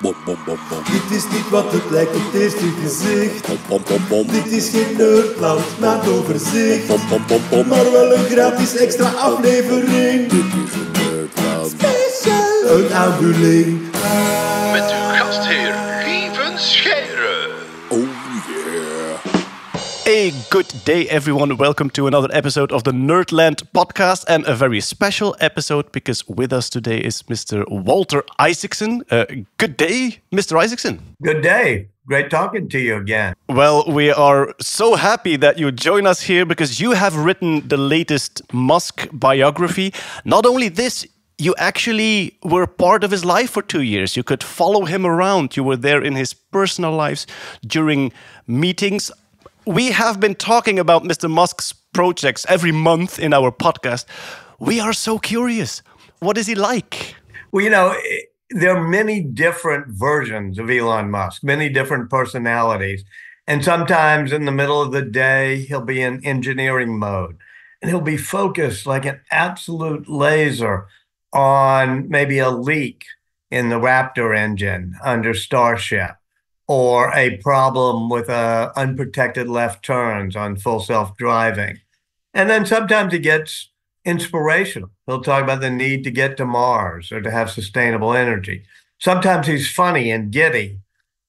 Bom, bom, bom, bom. Dit is niet wat het lijkt op het eerste gezicht. Bom, bom, bom, bom. Dit is geen Nerdland, maar een overzicht. Bom, bom, bom, bom. Maar wel een gratis extra aflevering. Dit is een Nerdland special. Een aanvulling. Met uw gastheer Lieven, Scheire. Oh yeah. A good day, everyone. Welcome to another episode of the Nerdland podcast, and a very special episode because with us today is Mr. Walter Isaacson. Good day, Mr. Isaacson. Good day. Great talking to you again. Well, we are so happy that you join us here because you have written the latest Musk biography. Not only this, you actually were part of his life for 2 years. You could follow him around. You were there in his personal lives during meetings. We have been talking about Mr. Musk's projects every month in our podcast. We are so curious. What is he like? Well, you know, there are many different versions of Elon Musk, many different personalities. And sometimes in the middle of the day, he'll be in engineering mode and he'll be focused like an absolute laser on maybe a leak in the Raptor engine under Starship, or a problem with unprotected left turns on full self-driving. And then sometimes he gets inspirational. He'll talk about the need to get to Mars or to have sustainable energy. Sometimes he's funny and giddy,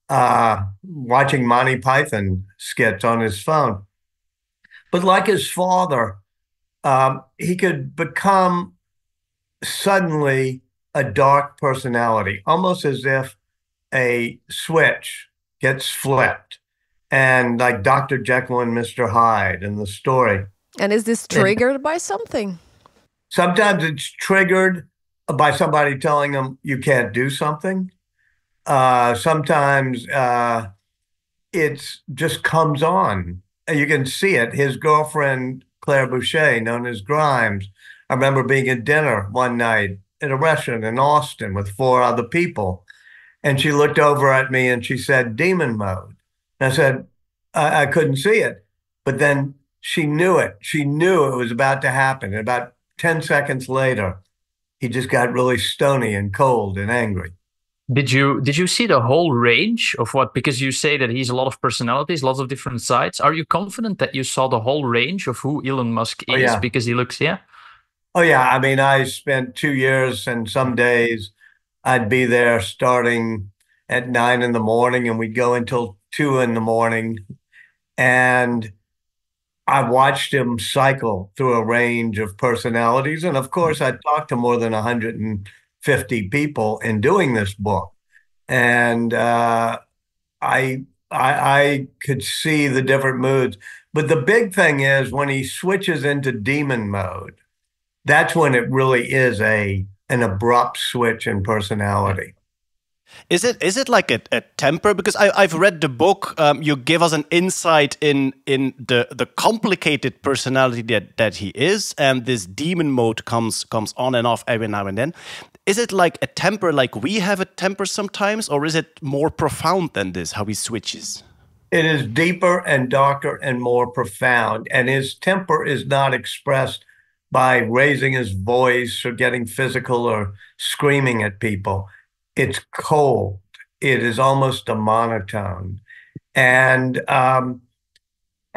watching Monty Python skits on his phone. But like his father, he could become suddenly a dark personality, almost as if a switch gets flipped, and like Dr. Jekyll and Mr. Hyde in the story. And is this triggered by something? Sometimes it's triggered by somebody telling him you can't do something. Sometimes it just comes on. You can see it. His girlfriend, Claire Boucher, known as Grimes, I remember being at dinner one night at a restaurant in Austin with 4 other people. And she looked over at me and she said, demon mode. And I said, I couldn't see it. But then she knew it. She knew it was about to happen. And about 10 seconds later, he just got really stony and cold and angry. Did you see the whole range of what, because you say that he's a lot of personalities, lots of different sides. Are you confident that you saw the whole range of who Elon Musk is? Oh, yeah. Because he looks, yeah? Oh, yeah. I mean, I spent 2 years, and some days I'd be there starting at 9 in the morning and we'd go until 2 in the morning. And I watched him cycle through a range of personalities. And of course, I talked to more than 150 people in doing this book. And I could see the different moods. But the big thing is when he switches into demon mode, that's when it really is an abrupt switch in personality. Is it like a temper? Because I've read the book. You give us an insight in the complicated personality that he is, and this demon mode comes on and off every now and then. Is it like a temper, like we have a temper sometimes, or is it more profound than this? How he switches? It is deeper and darker and more profound, and his temper is not expressed by raising his voice or getting physical or screaming at people. It's cold. It is almost a monotone. And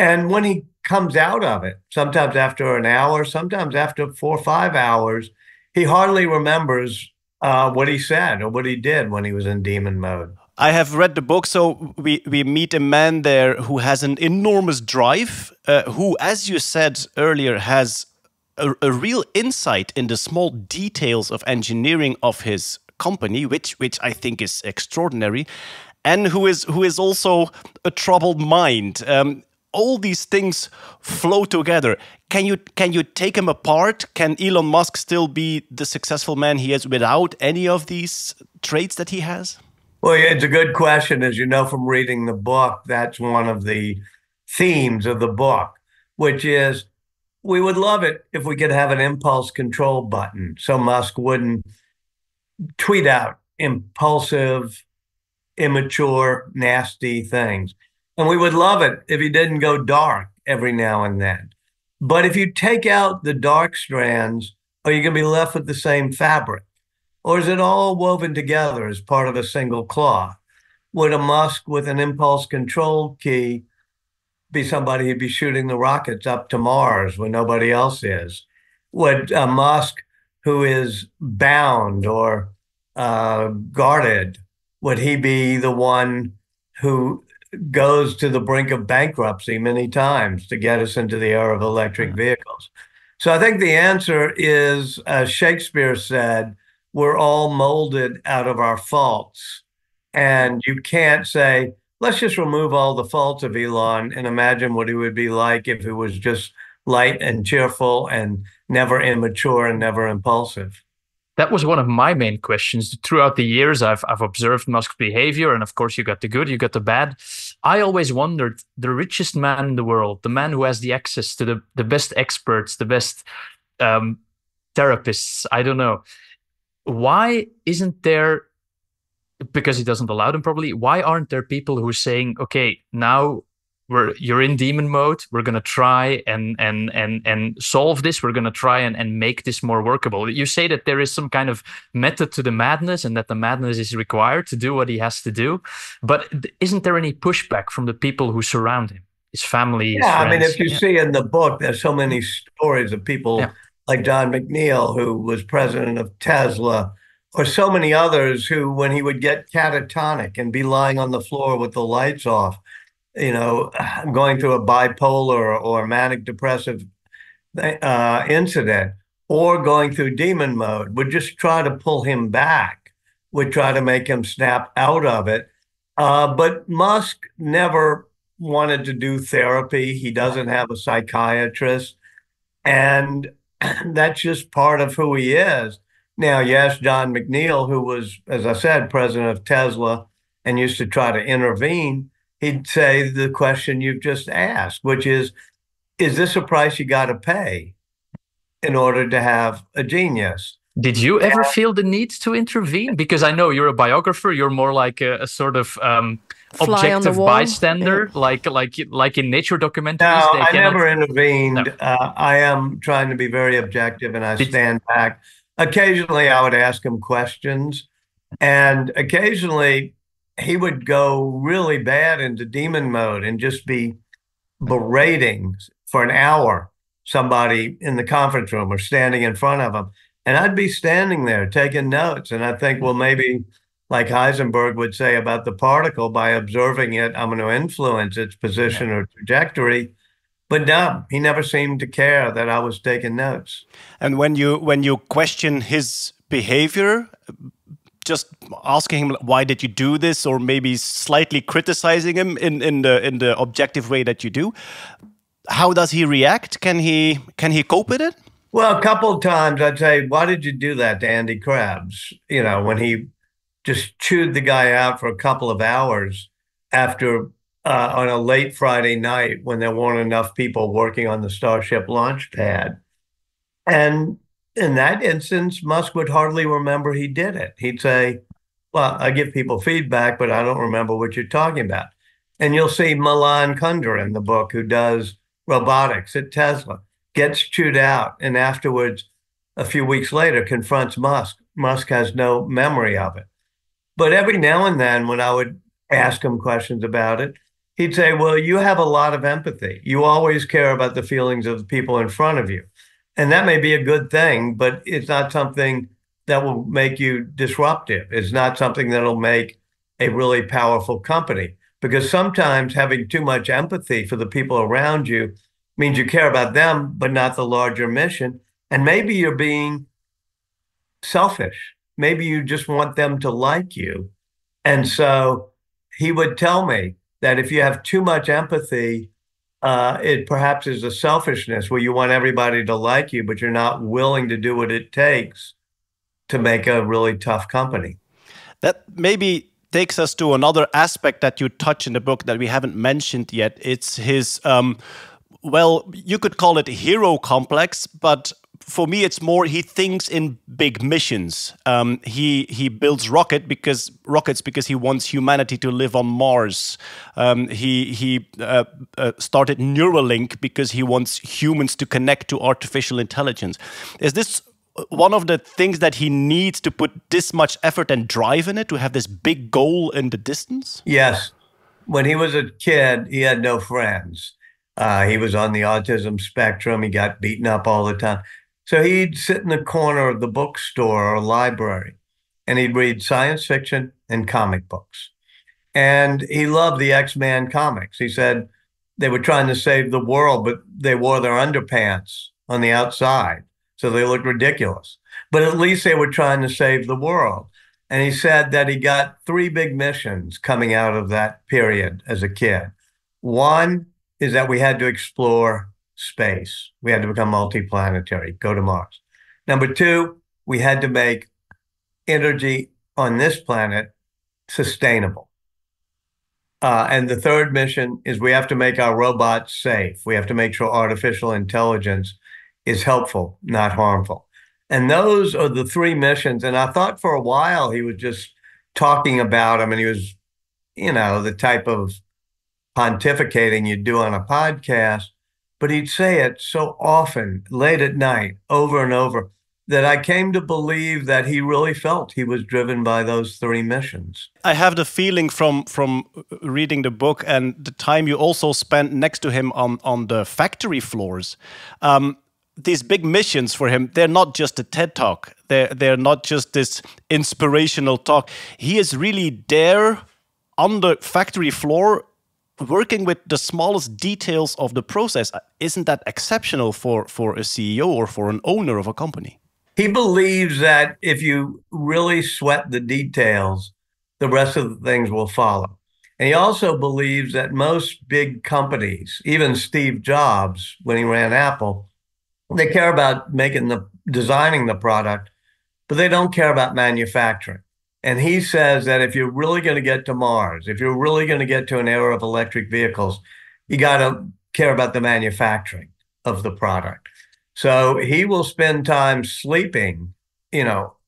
when he comes out of it, sometimes after an hour, sometimes after 4 or 5 hours, he hardly remembers what he said or what he did when he was in demon mode. I have read the book, so we meet a man there who has an enormous drive, who, as you said earlier, has a real insight in the small details of engineering of his company, which I think is extraordinary, and who is also a troubled mind. All these things flow together. Can you take him apart? Can Elon Musk still be the successful man he is without any of these traits that he has? Well, it's a good question. As you know from reading the book, that's one of the themes of the book, which is we would love it if we could have an impulse control button so Musk wouldn't tweet out impulsive, immature, nasty things. And we would love it if he didn't go dark every now and then. But if you take out the dark strands, are you going to be left with the same fabric? Or is it all woven together as part of a single cloth? Would a Musk with an impulse control key be somebody who'd be shooting the rockets up to Mars when nobody else is? Would a Musk who is bound or guarded, would he be the one who goes to the brink of bankruptcy many times to get us into the era of electric vehicles? So I think the answer is, as Shakespeare said, we're all molded out of our faults. And you can't say, let's just remove all the faults of Elon and imagine what he would be like if he was just light and cheerful and never immature and never impulsive. That was one of my main questions. Throughout the years, I've observed Musk's behavior, and of course, you got the good, you got the bad. I always wondered, the richest man in the world, the man who has the access to the best experts, the best therapists, I don't know. Why isn't there, because he doesn't allow them probably, why aren't there people who are saying, okay, now you're in demon mode, we're going to try and solve this, we're going to try and make this more workable? You say that there is some kind of method to the madness and that the madness is required to do what he has to do, but isn't there any pushback from the people who surround him, his family, his friends? I mean, if you see in the book, there's so many stories of people like John McNeil, who was president of Tesla, or so many others who, when he would get catatonic and be lying on the floor with the lights off, going through a bipolar or manic depressive incident, or going through demon mode, would just try to pull him back, would try to make him snap out of it. But Musk never wanted to do therapy. He doesn't have a psychiatrist. And that's just part of who he is. Now, yes, John McNeil, who was, as I said, president of Tesla and used to try to intervene, he'd say the question you've just asked, which is this a price you got to pay in order to have a genius? Did you ever feel the need to intervene? Because I know you're a biographer, you're more like a sort of objective bystander, like in nature documentaries. No, I never intervened. No. I am trying to be very objective, and I stand back. Occasionally, I would ask him questions, and occasionally he would go really bad into demon mode and just be berating for an hour somebody in the conference room or standing in front of him. And I'd be standing there taking notes. And I think, well, maybe like Heisenberg would say about the particle, by observing it, I'm going to influence its position or trajectory. But no, he never seemed to care that I was taking notes. And when you question his behavior, just asking him, why did you do this, or maybe slightly criticizing him in the objective way that you do, how does he react? Can he cope with it? Well, a couple of times I'd say, why did you do that to Andy Krabs? When he just chewed the guy out for a couple of hours after on a late Friday night when there weren't enough people working on the Starship launch pad. And in that instance, Musk would hardly remember he did it. He'd say, well, I give people feedback, but I don't remember what you're talking about. And you'll see Milan Kundera in the book, who does robotics at Tesla, gets chewed out, and afterwards, a few weeks later, confronts Musk. Musk has no memory of it. But every now and then, when I would ask him questions about it, he'd say, well, you have a lot of empathy. You always care about the feelings of the people in front of you. And that may be a good thing, but it's not something that will make you disruptive. It's not something that'll make a really powerful company. Because sometimes having too much empathy for the people around you means you care about them, but not the larger mission. And maybe you're being selfish. Maybe you just want them to like you. And so he would tell me that if you have too much empathy, it perhaps is a selfishness where you want everybody to like you, but you're not willing to do what it takes to make a really tough company. That maybe takes us to another aspect that you touch in the book that we haven't mentioned yet. It's his, well, you could call it a hero complex, but for me, it's more he thinks in big missions. He builds rockets because he wants humanity to live on Mars. He started Neuralink because he wants humans to connect to artificial intelligence. Is this one of the things that he needs to put this much effort and drive in it, to have this big goal in the distance? Yes. When he was a kid, he had no friends. He was on the autism spectrum. He got beaten up all the time. So he'd sit in the corner of the bookstore or library, and he'd read science fiction and comic books. And he loved the X-Men comics. He said they were trying to save the world, but they wore their underpants on the outside, so they looked ridiculous. But at least they were trying to save the world. And he said that he got 3 big missions coming out of that period as a kid. One is that we had to explore space. We had to become multiplanetary, go to Mars. Number 2, we had to make energy on this planet sustainable. And the 3rd mission is we have to make our robots safe. We have to make sure artificial intelligence is helpful, not harmful. And those are the 3 missions. And I thought for a while he was just talking about them, and he was, the type of pontificating you do on a podcast, but he'd say it so often, late at night, over and over, that I came to believe that he really felt he was driven by those 3 missions. I have the feeling from reading the book and the time you also spent next to him on the factory floors. These big missions for him, they're not just a TED Talk. They're not just this inspirational talk. He is really there on the factory floor working with the smallest details of the process. Isn't that exceptional for a CEO or for an owner of a company? He believes that if you really sweat the details, the rest of the things will follow. And he also believes that most big companies, even Steve Jobs, when he ran Apple, they care about designing the product, but they don't care about manufacturing. And he says that if you're really going to get to Mars, if you're really going to get to an era of electric vehicles, you got to care about the manufacturing of the product. So he will spend time sleeping,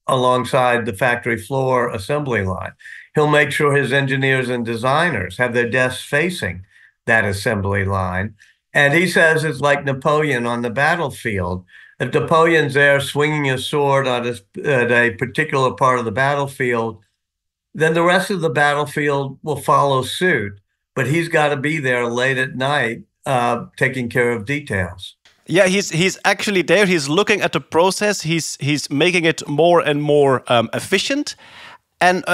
alongside the factory floor assembly line. He'll make sure his engineers and designers have their desks facing that assembly line. And he says it's like Napoleon on the battlefield. If Napoleon's there swinging his sword at a particular part of the battlefield, then the rest of the battlefield will follow suit. But he's got to be there late at night, taking care of details. Yeah, he's actually there. He's looking at the process. He's making it more and more efficient. And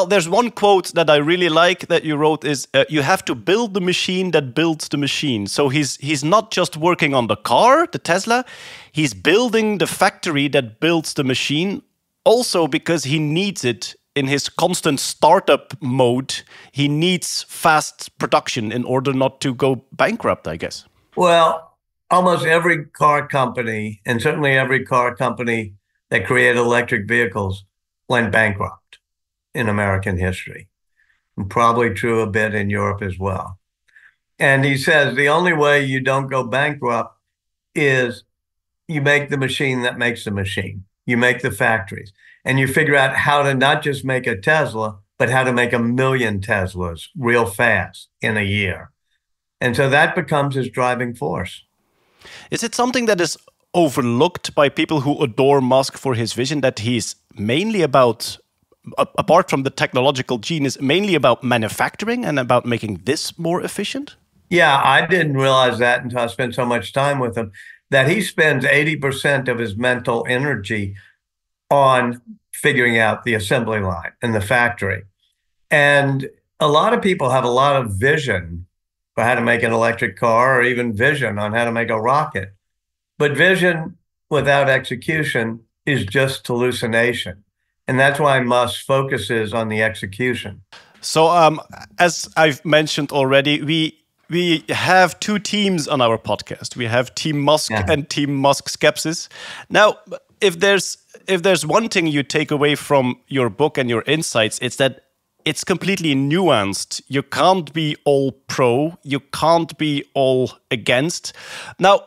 there's one quote that I really like that you wrote is, you have to build the machine that builds the machine. So he's not just working on the car, the Tesla, he's building the factory that builds the machine, also because he needs it in his constant startup mode. He needs fast production in order not to go bankrupt, I guess. Well, almost every car company, and certainly every car company that created electric vehicles, went bankrupt in American history, and probably true a bit in Europe as well. And he says the only way you don't go bankrupt is you make the machine that makes the machine. You make the factories, and you figure out how to not just make a Tesla, but how to make 1 million Teslas real fast in a year. And so that becomes his driving force. Is it something that is overlooked by people who adore Musk for his vision, that he's mainly about, apart from the technological genius, mainly about manufacturing and about making this more efficient? Yeah, I didn't realize that until I spent so much time with him, that he spends 80% of his mental energy on figuring out the assembly line and the factory. And a lot of people have a lot of vision for how to make an electric car, or even vision on how to make a rocket. But vision without execution is just hallucination. And that's why Musk focuses on the execution. So as I've mentioned already, we have 2 teams on our podcast. We have Team Musk and Team Musk Skepsis. Now, if there's one thing you take away from your book and your insights, it's that it's completely nuanced. You can't be all pro. You can't be all against. Now,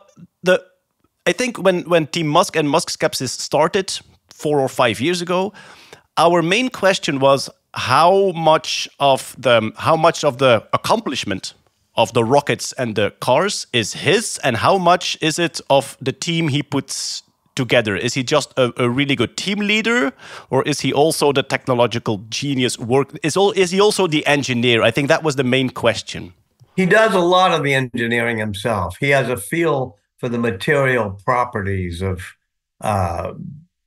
I think when Team Musk and Musk Skepsis started 4 or 5 years ago, our main question was how much of the accomplishment of the rockets and the cars is his, and how much is it of the team he puts together? Is he just a really good team leader, or is he also the technological genius? Is he also the engineer? I think that was the main question. He does a lot of the engineering himself. He has a feel for the material properties of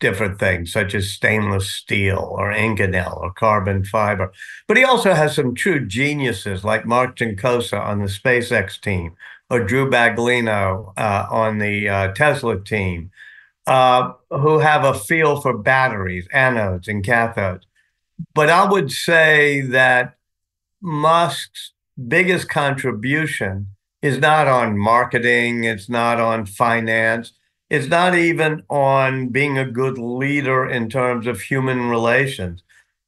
different things, such as stainless steel or inconel or carbon fiber. But he also has some true geniuses like Mark Jankosa on the SpaceX team, or Drew Baglino on the Tesla team, who have a feel for batteries, anodes and cathodes. But I would say that Musk's biggest contribution is not on marketing, it's not on finance, it's not even on being a good leader in terms of human relations.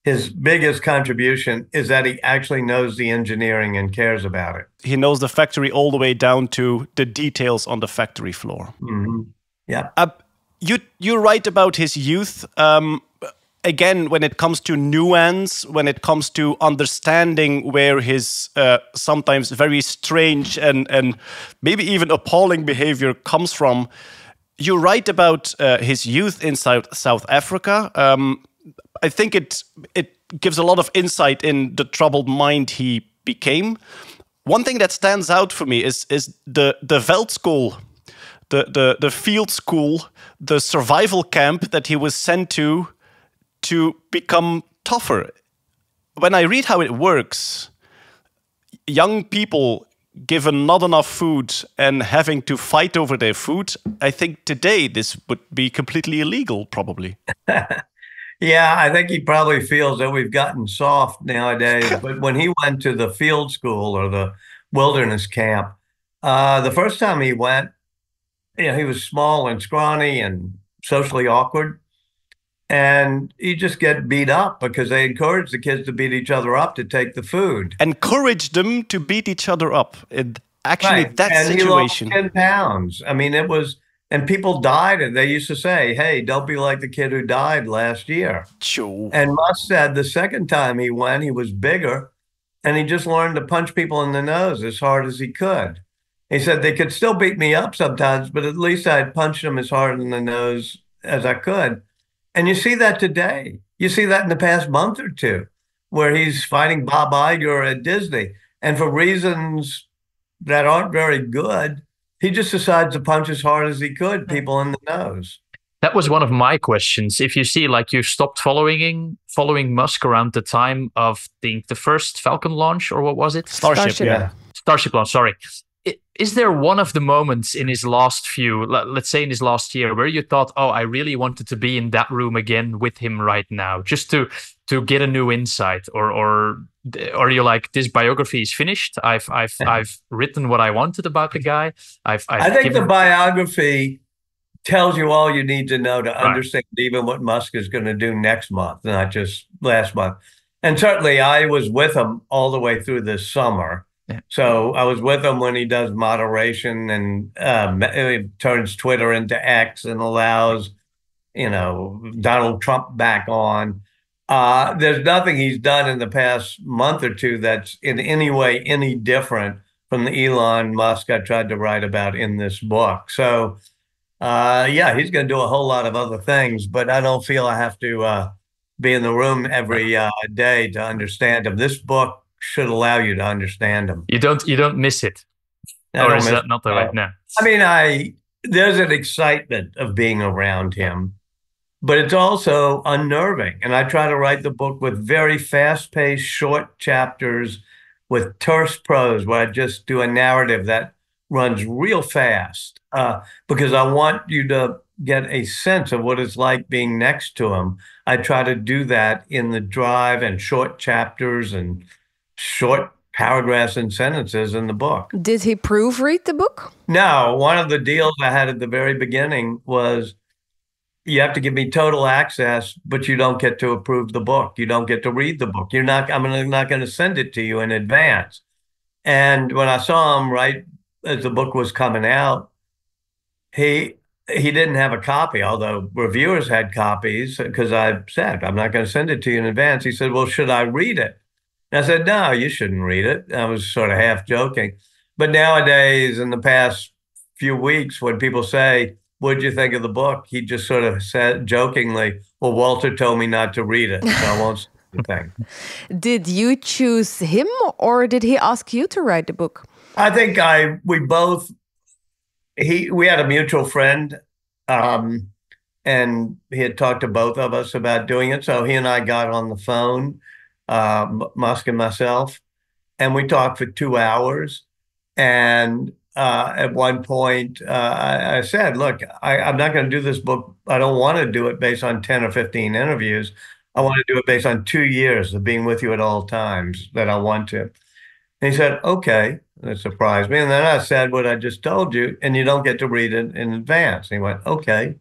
His biggest contribution is that he actually knows the engineering and cares about it. He knows the factory all the way down to the details on the factory floor. Mm-hmm. Yeah. You write about his youth. Again, when it comes to nuance, when it comes to understanding where his sometimes very strange and maybe even appalling behavior comes from, you write about his youth in South Africa. I think it gives a lot of insight in the troubled mind he became. One thing that stands out for me is the Veldschool, the field school, the survival camp that he was sent to become tougher. When I read how it works, young people given not enough food and having to fight over their food, I think today this would be completely illegal, probably. Yeah, I think he probably feels that we've gotten soft nowadays. But when he went to the field school or the wilderness camp, the first time he went, he was small and scrawny and socially awkward. And he just get beat up because they encouraged the kids to beat each other up to take the food. Encouraged them to beat each other up. Actually, right. That and situation. He lost 10 pounds. I mean, it was, and people died. And they used to say, hey, don't be like the kid who died last year. Sure. And Musk said the second time he went, he was bigger. And he just learned to punch people in the nose as hard as he could. He said they could still beat me up sometimes, but at least I'd punch them as hard in the nose as I could. And you see that today. You see that in the past month or two, where he's fighting Bob Iger at Disney. And for reasons that aren't very good, he just decides to punch as hard as he could people in the nose. That was one of my questions. If you see, like, you stopped following Musk around the time of the first Falcon launch, or what was it? Starship. Yeah. Starship launch, sorry. Is there one of the moments in his last let's say in his last year, where you thought, oh, I really wanted to be in that room again with him right now, just to get a new insight? Or you're like, this biography is finished. I've written what I wanted about the guy. I think the biography tells you all you need to know to understand even what Musk is going to do next month, not just last month. And certainly I was with him all the way through this summer. Yeah. So I was with him when he does moderation and he turns Twitter into X and allows, Donald Trump back on. There's nothing he's done in the past month or two that's in any way any different from the Elon Musk I tried to write about in this book. So, he's going to do a whole lot of other things, but I don't feel I have to be in the room every day to understand him. This book should allow you to understand him. You don't miss it. Or is that not the right now? I mean, there's an excitement of being around him, but it's also unnerving. And I try to write the book with very fast-paced, short chapters with terse prose, where I just do a narrative that runs real fast, because I want you to get a sense of what it's like being next to him. I try to do that in the drive and short chapters and short paragraphs and sentences in the book. Did he proofread the book? No, one of the deals I had at the very beginning was you have to give me total access, but you don't get to approve the book. You don't get to read the book. I'm not going to send it to you in advance. And when I saw him right as the book was coming out, he didn't have a copy, although reviewers had copies, because I said, I'm not going to send it to you in advance. He said, well, should I read it? And I said, no, you shouldn't read it. I was sort of half joking. But nowadays, in the past few weeks, when people say, what'd you think of the book? He just sort of said jokingly, well, Walter told me not to read it, so I won't say anything. Did you choose him or did he ask you to write the book? I think we had a mutual friend, and he had talked to both of us about doing it. So he and I got on the phone, Musk and myself, and we talked for 2 hours. And at one point, I said, look, I'm not going to do this book. I don't want to do it based on 10 or 15 interviews. I want to do it based on 2 years of being with you at all times that I want to. And he said, okay. That surprised me. And then I said what I just told you, and you don't get to read it in advance. And he went, okay.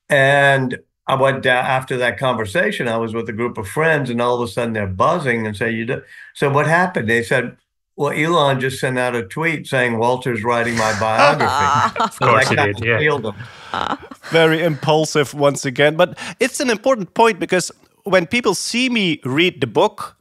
And I went down after that conversation. I was with a group of friends, and all of a sudden they're buzzing and say, so what happened? They said, well, Elon just sent out a tweet saying Walter's writing my biography. Of course he did, yeah. Very impulsive once again. But it's an important point because when people see me read the book,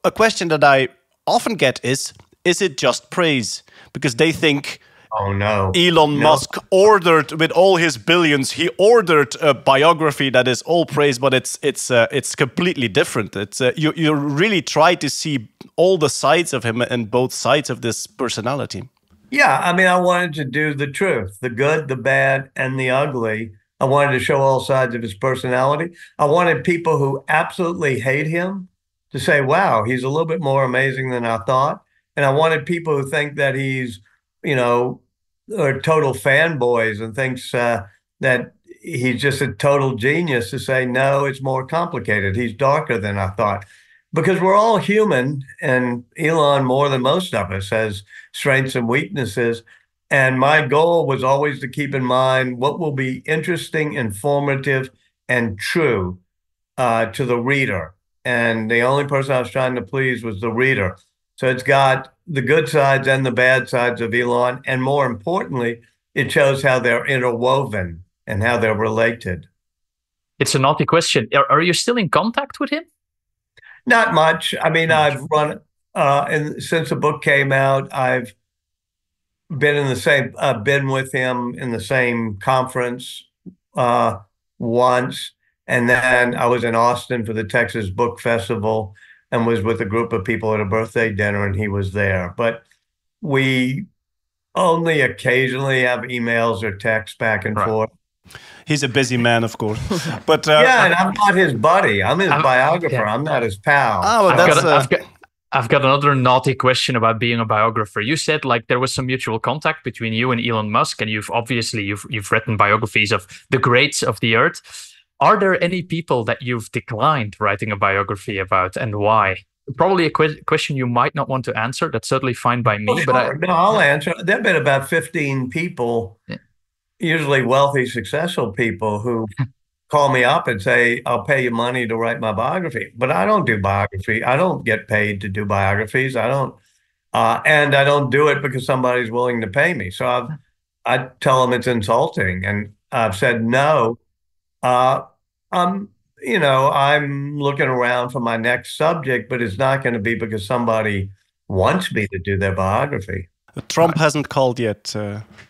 a question that I often get is it just praise? Because they think, oh no, Elon Musk ordered, with all his billions, he ordered a biography that is all praise, but it's completely different. It's you really try to see all the sides of him and both sides of this personality. Yeah, I mean, I wanted to do the truth, the good, the bad, and the ugly. I wanted to show all sides of his personality. I wanted people who absolutely hate him to say, wow, he's a little bit more amazing than I thought. And I wanted people who think that he's, are total fanboys and thinks that he's just a total genius to say, no, it's more complicated. He's darker than I thought. Because we're all human, and Elon, more than most of us, has strengths and weaknesses. And my goal was always to keep in mind what will be interesting, informative, and true to the reader. And the only person I was trying to please was the reader. So it's got the good sides and the bad sides of Elon. And more importantly, it shows how they're interwoven and how they're related. It's a naughty question. Are you still in contact with him? Not much. I mean, I've run, and since the book came out, I've been been with him in the same conference once. And then I was in Austin for the Texas Book Festival and was with a group of people at a birthday dinner, and he was there. But we only occasionally have emails or texts back and forth. He's a busy man, of course. But yeah, and I'm not his buddy. I'm his biographer. Yeah. I'm not his pal. Oh, well, I've got another naughty question about being a biographer. You said like there was some mutual contact between you and Elon Musk, and you've written biographies of the greats of the earth. Are there any people that you've declined writing a biography about, and why? Probably a question you might not want to answer. That's certainly fine by me. Well, sure. No, I'll answer. There have been about 15 people, usually wealthy, successful people, who call me up and say, I'll pay you money to write my biography. But I don't do biography. I don't get paid to do biographies. I don't. And I don't do it because somebody's willing to pay me. So I tell them it's insulting. And I've said no. I'm looking around for my next subject, but it's not going to be because somebody wants me to do their biography. Trump hasn't called yet.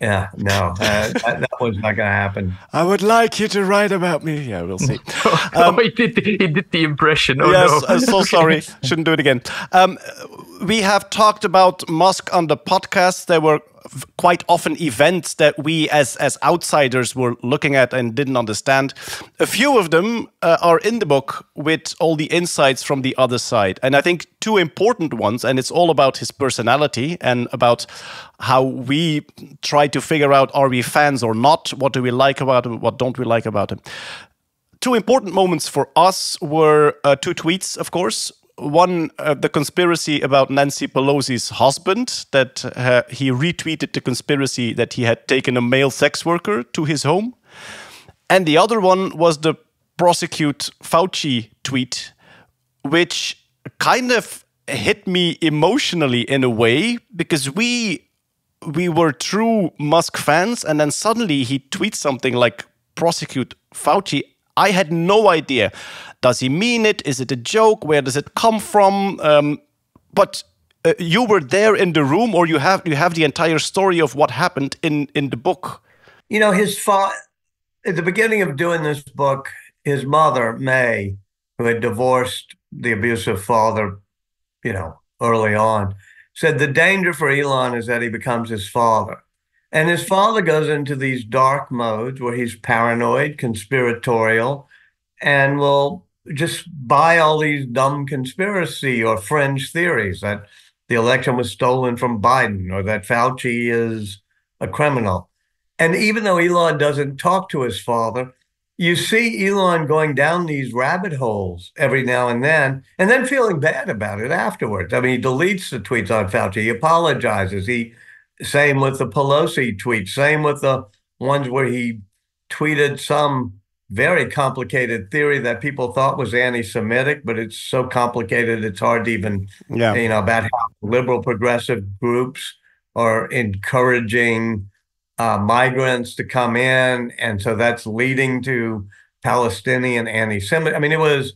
Yeah, no, that was not going to happen. I would like you to write about me. Yeah, we'll see. He did the impression. Oh, yes, no. I'm so sorry. Shouldn't do it again. We have talked about Musk on the podcast. There were quite often events that we as outsiders were looking at and didn't understand. A few of them are in the book with all the insights from the other side. And I think two important ones, and it's all about his personality and about how we try to figure out, are we fans or not? What do we like about him? What don't we like about him? Two important moments for us were two tweets, of course. One, the conspiracy about Nancy Pelosi's husband, that he retweeted the conspiracy that he had taken a male sex worker to his home. And the other one was the prosecute Fauci tweet, which kind of hit me emotionally in a way, because we were true Musk fans, and then suddenly he tweets something like prosecute Fauci. I had no idea. Does he mean it? Is it a joke? Where does it come from? But you were there in the room, or you have the entire story of what happened in the book. His father, at the beginning of doing this book, his mother, May, who had divorced the abusive father, early on, said the danger for Elon is that he becomes his father. And his father goes into these dark modes where he's paranoid, conspiratorial, and will just buy all these dumb conspiracy or fringe theories that the election was stolen from Biden or that Fauci is a criminal. And even though Elon doesn't talk to his father, you see Elon going down these rabbit holes every now and then feeling bad about it afterwards. I mean, he deletes the tweets on Fauci. He apologizes. Same with the Pelosi tweets. Same with the ones where he tweeted some very complicated theory that people thought was anti-Semitic, but it's so complicated it's hard to even, about how liberal progressive groups are encouraging migrants to come in, and so that's leading to Palestinian anti-Semitism. I mean, it was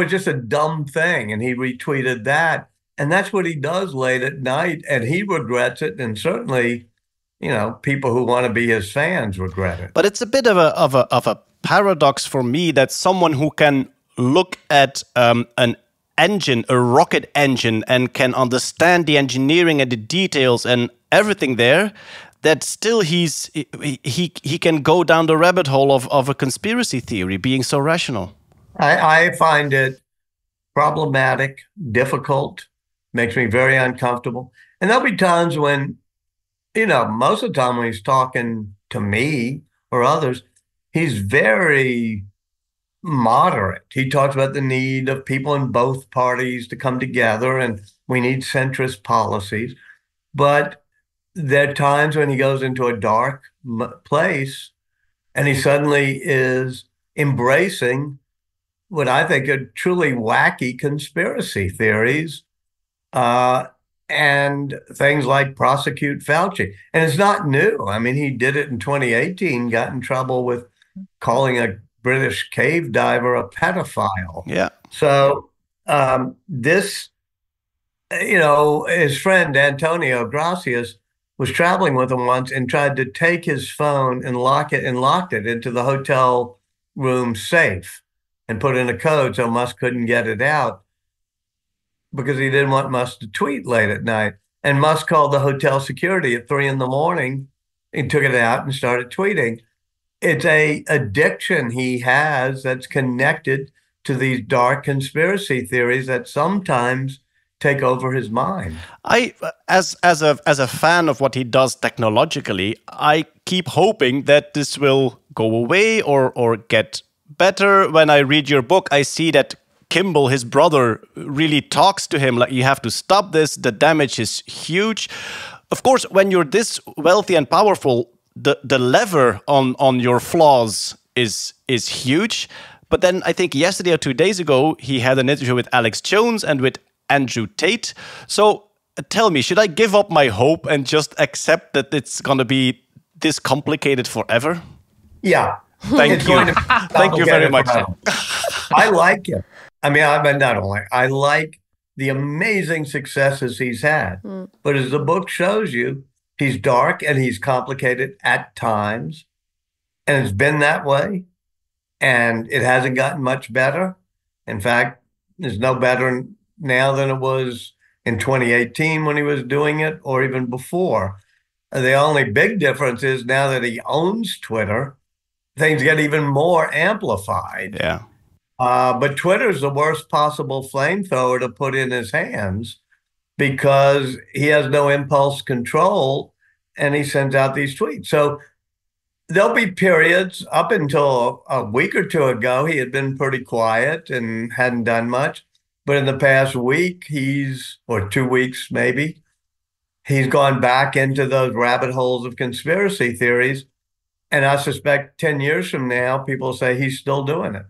just a dumb thing, and he retweeted that, and that's what he does late at night, and he regrets it, and certainly, people who want to be his fans regret it. But it's a bit of a paradox for me that someone who can look at an engine, a rocket engine, and can understand the engineering and the details and everything there, that still he can go down the rabbit hole of a conspiracy theory, being so rational. I find it problematic, difficult, makes me very uncomfortable. And there'll be times when, most of the time when he's talking to me or others, he's very moderate. He talks about the need of people in both parties to come together, and we need centrist policies. But there are times when he goes into a dark place and he suddenly is embracing what I think are truly wacky conspiracy theories and things like prosecute Fauci. And it's not new. I mean, he did it in 2018, got in trouble with calling a British cave diver a pedophile. Yeah. So this, his friend Antonio Gracias was traveling with him once and tried to take his phone and locked it into the hotel room safe and put in a code so Musk couldn't get it out because he didn't want Musk to tweet late at night. And Musk called the hotel security at 3 a.m. and took it out and started tweeting. It's a addiction he has that's connected to these dark conspiracy theories that sometimes take over his mind. As a fan of what he does technologically, I keep hoping that this will go away or get better. When I read your book, I see that Kimball, his brother, really talks to him like, you have to stop this. The damage is huge. Of course, when you're this wealthy and powerful, the lever on your flaws is huge. But then I think yesterday or 2 days ago, he had an interview with Alex Jones and with Andrew Tate. So tell me, should I give up my hope and just accept that it's going to be this complicated forever? Yeah. Thank you. Thank you very much. I like it. I mean, I like the amazing successes he's had. But as the book shows you, he's dark and he's complicated at times. And it's been that way. And it hasn't gotten much better. In fact, there's no better now than it was in 2018 when he was doing it, or even before. The only big difference is now that he owns Twitter, things get even more amplified. Yeah. But Twitter's the worst possible flamethrower to put in his hands because he has no impulse control and he sends out these tweets. So there'll be periods up until a week or two ago, he had been pretty quiet and hadn't done much. But in the past week, or 2 weeks maybe, he's gone back into those rabbit holes of conspiracy theories. And I suspect 10 years from now, people say he's still doing it.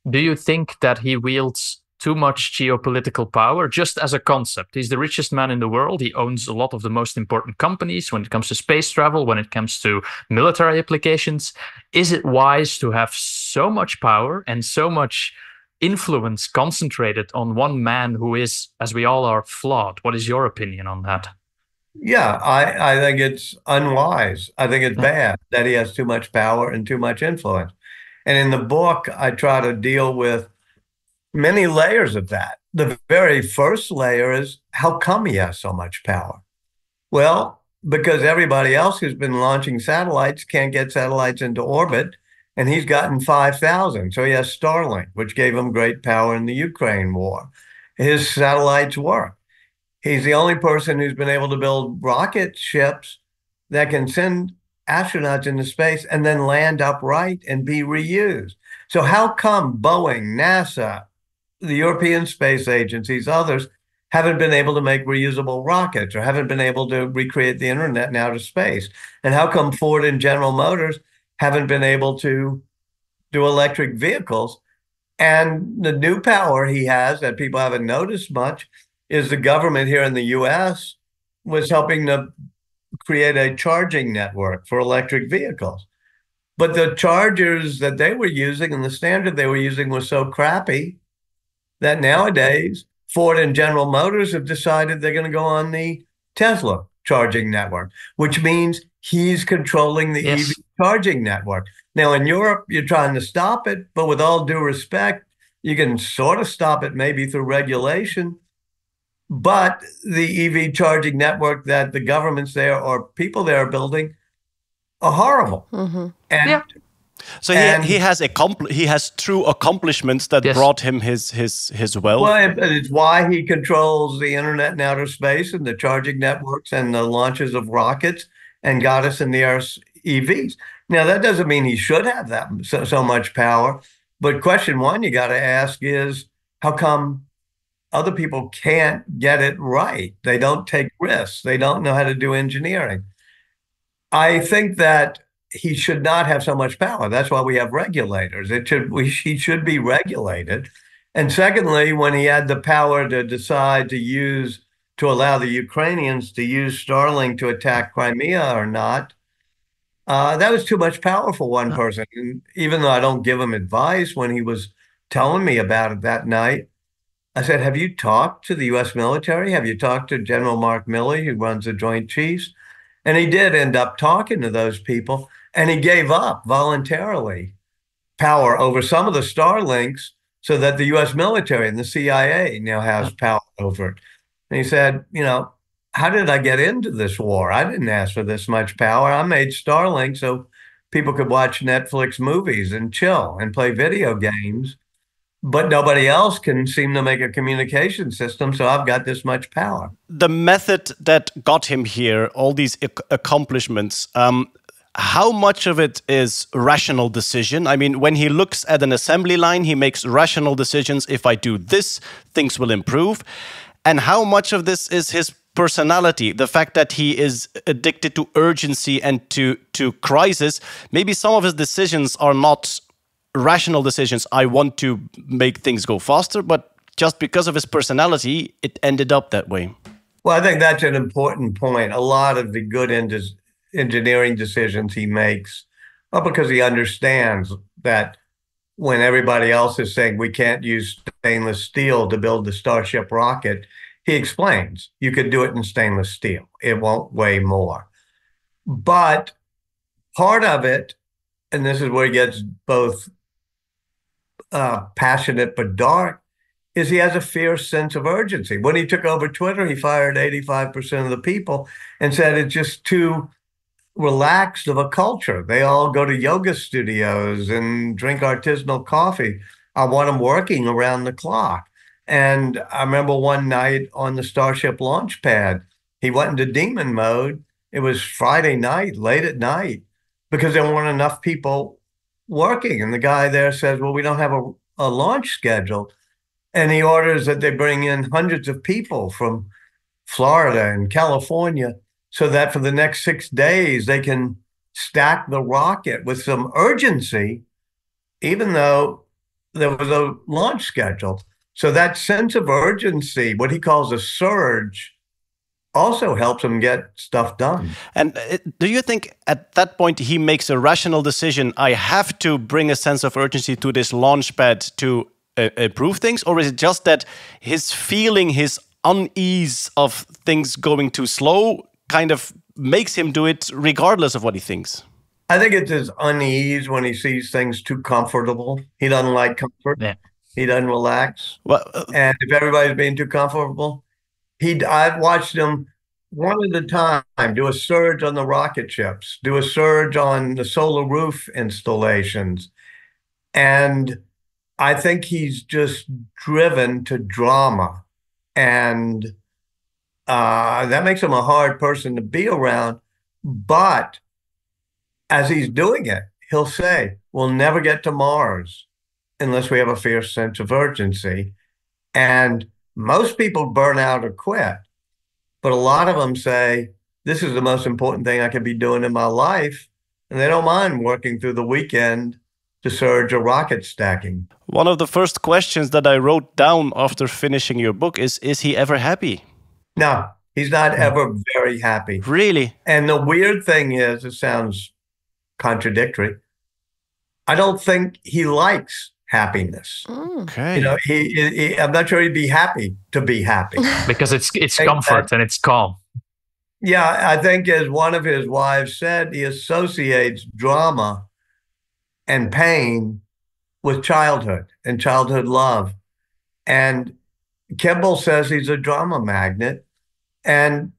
Do you think that he wields too much geopolitical power just as a concept? He's the richest man in the world. He owns a lot of the most important companies when it comes to space travel, when it comes to military applications. Is it wise to have so much power and so much influence concentrated on one man who is, as we all are, flawed? What is your opinion on that? Yeah, I think it's unwise. I think it's bad that he has too much power and too much influence. And in the book, I try to deal with many layers of that. The very first layer is how come he has so much power? Well, because everybody else who's been launching satellites can't get satellites into orbit, and he's gotten 5,000. So he has Starlink, which gave him great power in the Ukraine war. His satellites work. He's the only person who's been able to build rocket ships that can send astronauts into space and then land upright and be reused. So how come Boeing, NASA, the European Space Agencies, others haven't been able to make reusable rockets or haven't been able to recreate the internet in outer space? And how come Ford and General Motors haven't been able to do electric vehicles? And the new power he has that people haven't noticed much is the government here in the US was helping to create a charging network for electric vehicles. But the chargers that they were using and the standard they were using was so crappy that nowadays Ford and General Motors have decided they're going to go on the Tesla charging network, which means he's controlling the EV charging network. Now, in Europe, you're trying to stop it, but with all due respect, you can sort of stop it maybe through regulation. But the EV charging network that the governments there or people there are building are horrible. And so he has true accomplishments that brought him his wealth. Well, it's why he controls the internet and outer space and the charging networks and the launches of rockets and got us in the Earth's EVs. Now, that doesn't mean he should have that so much power. But question one you got to ask is, how come other people can't get it right? They don't take risks. They don't know how to do engineering. I think that he should not have so much power. That's why we have regulators. He should be regulated. And secondly, when he had the power to decide to allow the Ukrainians to use Starlink to attack Crimea or not, that was too much power for one person. And even though I don't give him advice, when he was telling me about it that night, I said, have you talked to the U.S. military? Have you talked to General Mark Milley, who runs the Joint Chiefs? And he did end up talking to those people, and he gave up voluntarily power over some of the Starlinks so that the U.S. military and the CIA now has power over it. And he said, how did I get into this war? I didn't ask for this much power. I made Starlink so people could watch Netflix movies and chill and play video games. But nobody else can seem to make a communication system, so I've got this much power. The method that got him here, all these accomplishments, how much of it is rational decision? I mean, when he looks at an assembly line, he makes rational decisions. If I do this, things will improve. And how much of this is his personality, the fact that he is addicted to urgency and to crisis? Maybe some of his decisions are not rational decisions. I want to make things go faster, but just because of his personality, it ended up that way. Well, I think that's an important point. A lot of the good engineering decisions he makes are because he understands that when everybody else is saying we can't use stainless steel to build the Starship rocket, he explains you could do it in stainless steel. It won't weigh more. But part of it, and this is where he gets both passionate but dark, is he has a fierce sense of urgency. When he took over Twitter, he fired 85% of the people and said it's just too relaxed of a culture. They all go to yoga studios and drink artisanal coffee. I want them working around the clock. And I remember one night on the Starship launch pad, he went into demon mode. It was Friday night, late at night, because there weren't enough people working. And the guy there says, well, we don't have a launch schedule. And he orders that they bring in hundreds of people from Florida and California so that for the next 6 days, they can stack the rocket with some urgency, even though there was a launch schedule. So that sense of urgency, what he calls a surge, also helps him get stuff done. And do you think at that point he makes a rational decision, I have to bring a sense of urgency to this launch pad to improve things? Or is it just that his feeling, his unease of things going too slow kind of makes him do it regardless of what he thinks? I think it's his unease when he sees things too comfortable. He doesn't like comfort. Yeah. He doesn't relax. Well, And if everybody's being too comfortable, I've watched him one at a time do a surge on the rocket ships, do a surge on the solar roof installations. And I think he's just driven to drama. And that makes him a hard person to be around. But as he's doing it, he'll say, we'll never get to Mars unless we have a fierce sense of urgency. And most people burn out or quit. But a lot of them say, this is the most important thing I could be doing in my life. And they don't mind working through the weekend to surge a rocket stacking. one of the first questions that I wrote down after finishing your book is he ever happy? No, he's not ever very happy. Really? And the weird thing is, it sounds contradictory, I don't think he likes happiness. Okay. You know, I'm not sure he'd be happy to be happy. Because it's comfort and it's calm. Yeah, I think as one of his wives said, he associates drama and pain with childhood and childhood love. And Kimball says he's a drama magnet. And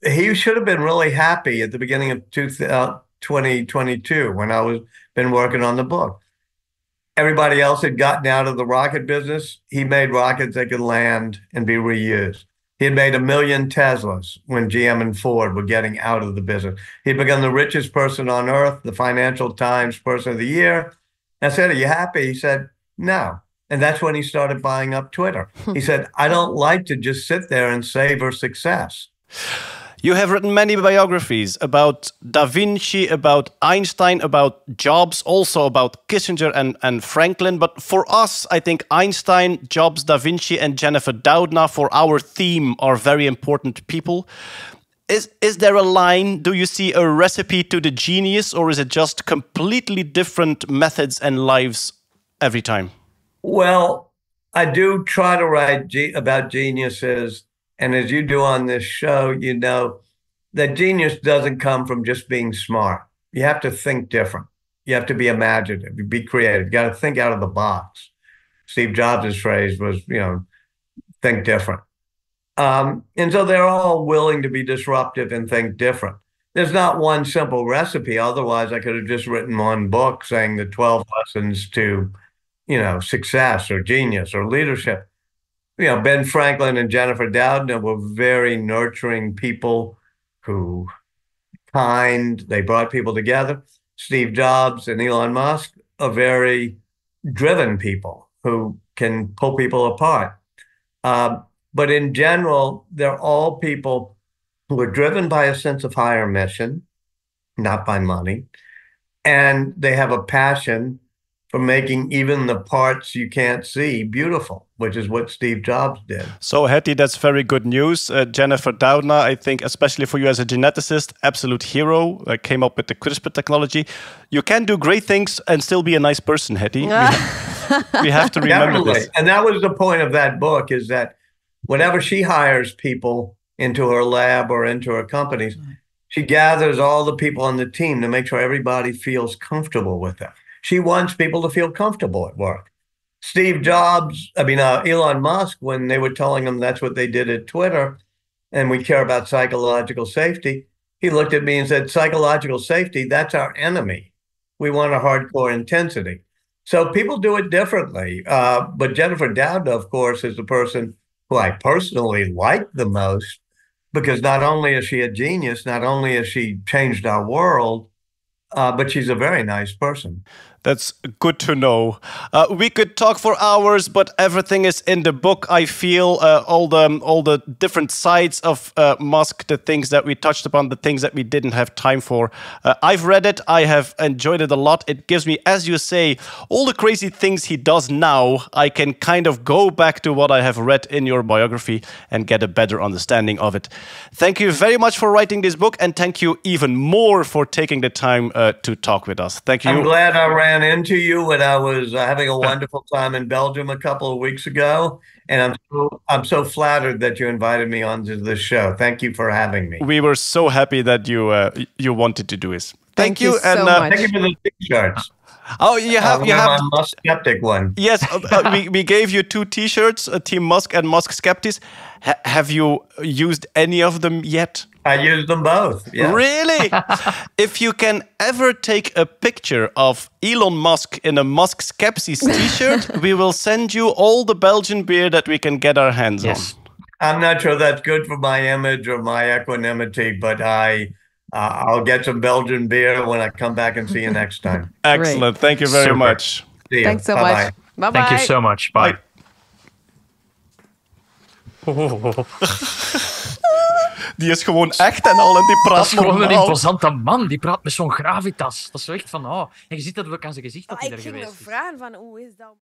he should have been really happy at the beginning of 2022 when I was been working on the book. Everybody else had gotten out of the rocket business. He made rockets that could land and be reused. He had made 1 million Teslas when GM and Ford were getting out of the business. He'd become the richest person on earth, the Financial Times Person of the Year. I said, are you happy? He said, no. And that's when he started buying up Twitter. He said, I don't like to just sit there and savor success. You have written many biographies about Da Vinci, about Einstein, about Jobs, also about Kissinger and Franklin. But for us, I think Einstein, Jobs, Da Vinci, and Jennifer Doudna for our theme are very important people. Is there a line? Do you see a recipe to the genius, or is it just completely different methods and lives every time? Well, I do try to write about geniuses. And as you do on this show, you know that genius doesn't come from just being smart. You have to think different. You have to be imaginative, be creative. You got to think out of the box. Steve Jobs' phrase was, think different. And so they're all willing to be disruptive and think different. There's not one simple recipe. Otherwise, I could have just written one book saying the 12 lessons to, success or genius or leadership. Ben Franklin and Jennifer Doudna were very nurturing people who they brought people together. Steve Jobs and Elon Musk are very driven people who can pull people apart. But in general, they're all people who are driven by a sense of higher mission, not by money. And they have a passion for making even the parts you can't see beautiful, which is what Steve Jobs did. So, Hetty, that's very good news. Jennifer Doudna, I think, especially for you as a geneticist, absolute hero, came up with the CRISPR technology. You can do great things and still be a nice person, Hetty. We have to remember Definitely. this. And that was the point of that book, is that whenever she hires people into her lab or into her companies, she gathers all the people on the team to make sure everybody feels comfortable with them. She wants people to feel comfortable at work. Elon Musk, when they were telling him that's what they did at Twitter, and we care about psychological safety, he looked at me and said, psychological safety, that's our enemy. We want a hardcore intensity. So people do it differently. But Jennifer Doudna, of course, is the person who I personally like the most, because not only is she a genius, not only has she changed our world, but she's a very nice person. That's good to know. We could talk for hours, but everything is in the book. I feel all the different sides of Musk, the things that we touched upon, the things that we didn't have time for. I've read it. I have enjoyed it a lot. It gives me, as you say, all the crazy things he does now. I can kind of go back to what I have read in your biography and get a better understanding of it. Thank you very much for writing this book, and thank you even more for taking the time to talk with us. Thank you. I'm glad I ran into you when I was having a wonderful time in Belgium a couple of weeks ago. And I'm so flattered that you invited me onto the show. Thank you for having me. We were so happy that you wanted to do this. Thank you, so and much. Thank you for the T-shirts. oh, you have my Musk skeptic one. yes. We gave you 2 T-shirts, Team Musk and Musk Skeptics. Have you used any of them yet? I used them both. Yeah. Really? If you can ever take a picture of Elon Musk in a Musk Skepsis T-shirt, we will send you all the Belgian beer that we can get our hands on. I'm not sure that's good for my image or my equanimity, but I'll get some Belgian beer when I come back and see you next time. Excellent. Thank you very Super. much. See you. Thanks so Bye-bye. much. Bye-bye. Thank you so much. Bye. Die is gewoon echt en al en die praat Dat is gewoon een normaal. imposante man. Die praat met zo'n gravitas. Dat is zo echt van, oh. En je ziet dat ook aan zijn gezicht dat hij Ik er ging geweest nog is. vragen van hoe is dat...